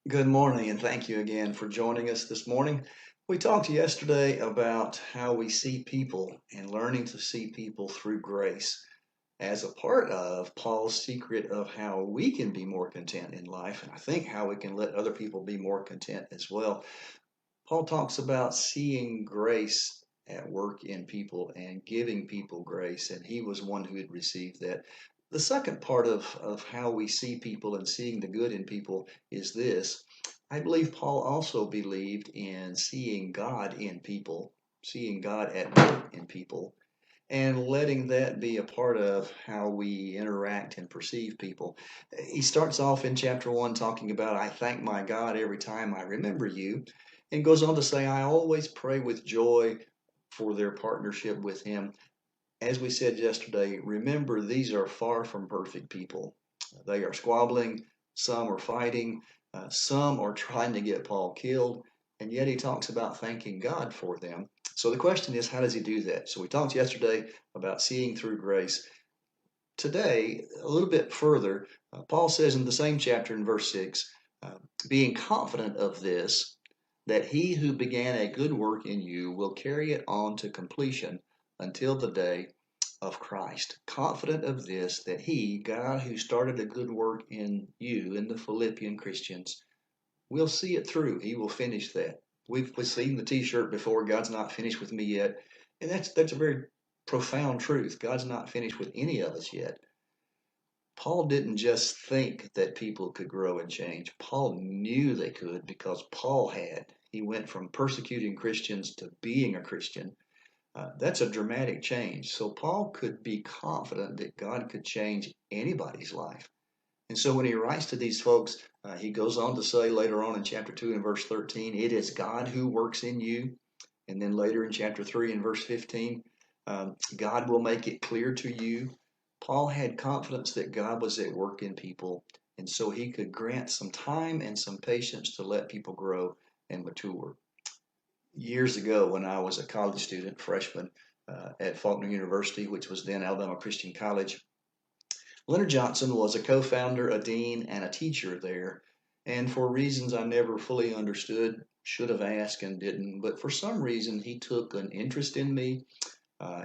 Good morning, and thank you again for joining us this morning. We talked yesterday about how we see people and learning to see people through grace as a part of Paul's secret of how we can be more content in life, and I think how we can let other people be more content as well. Paul talks about seeing grace at work in people and giving people grace, and he was one who had received that. The second part of how we see people and seeing the good in people is this. I believe Paul also believed in seeing God in people, seeing God at work in people, and letting that be a part of how we interact and perceive people. He starts off in chapter 1 talking about, I thank my God every time I remember you, and goes on to say, I always pray with joy for their partnership with Him. As we said yesterday, remember these are far from perfect people. They are squabbling, some are fighting, some are trying to get Paul killed, and yet he talks about thanking God for them. So the question is, how does he do that? So we talked yesterday about seeing through grace. Today, a little bit further, Paul says in the same chapter in verse 6, uh, being confident of this, that he who began a good work in you will carry it on to completion until the day of Christ. Confident of this, that he, God who started a good work in you, in the Philippian Christians, will see it through. He will finish that. We've seen the T-shirt before. God's not finished with me yet, and that's a very profound truth. God's not finished with any of us yet. Paul didn't just think that people could grow and change. Paul knew they could because Paul had. He went from persecuting Christians to being a Christian. That's a dramatic change. So Paul could be confident that God could change anybody's life. And so when he writes to these folks, he goes on to say later on in chapter 2 and verse 13, it is God who works in you. And then later in chapter 3 and verse 15, God will make it clear to you. Paul had confidence that God was at work in people, and so he could grant some time and some patience to let people grow and mature. Years ago, when I was a college student, freshman at Faulkner University, which was then Alabama Christian College, Leonard Johnson was a co-founder, a dean, and a teacher there. And for reasons I never fully understood, should have asked and didn't, but for some reason he took an interest in me.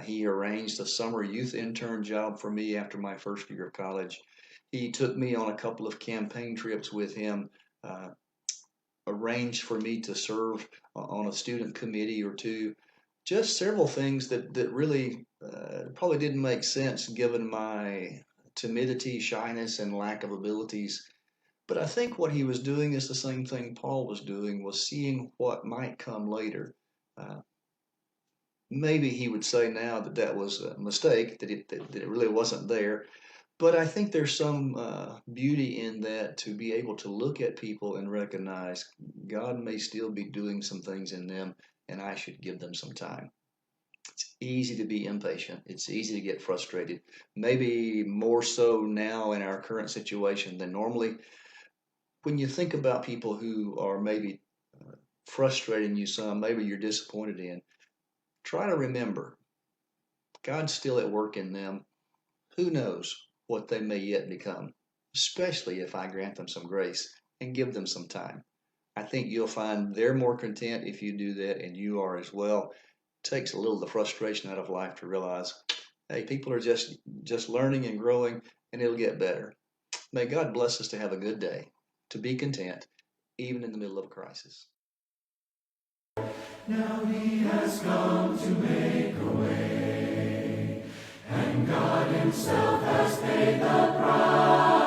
He arranged a summer youth intern job for me after my first year of college. He took me on a couple of campaign trips with him, uh, arranged for me to serve on a student committee or two. Just several things that really probably didn't make sense given my timidity, shyness, and lack of abilities. But I think what he was doing is the same thing Paul was doing, was seeing what might come later. Uh, Maybe he would say now that that was a mistake, that it really wasn't there. But I think there's some beauty in that, to be able to look at people and recognize God may still be doing some things in them, and I should give them some time. It's easy to be impatient. It's easy to get frustrated. Maybe more so now in our current situation than normally. When you think about people who are maybe frustrating you some, maybe you're disappointed in, try to remember God's still at work in them. Who knows what they may yet become, especially if I grant them some grace and give them some time. I think you'll find they're more content if you do that, and you are as well. It takes a little of the frustration out of life to realize, hey, people are just learning and growing, and it'll get better. May God bless us to have a good day, to be content, even in the middle of a crisis. Now he has come to make a way, and God himself has paid the price.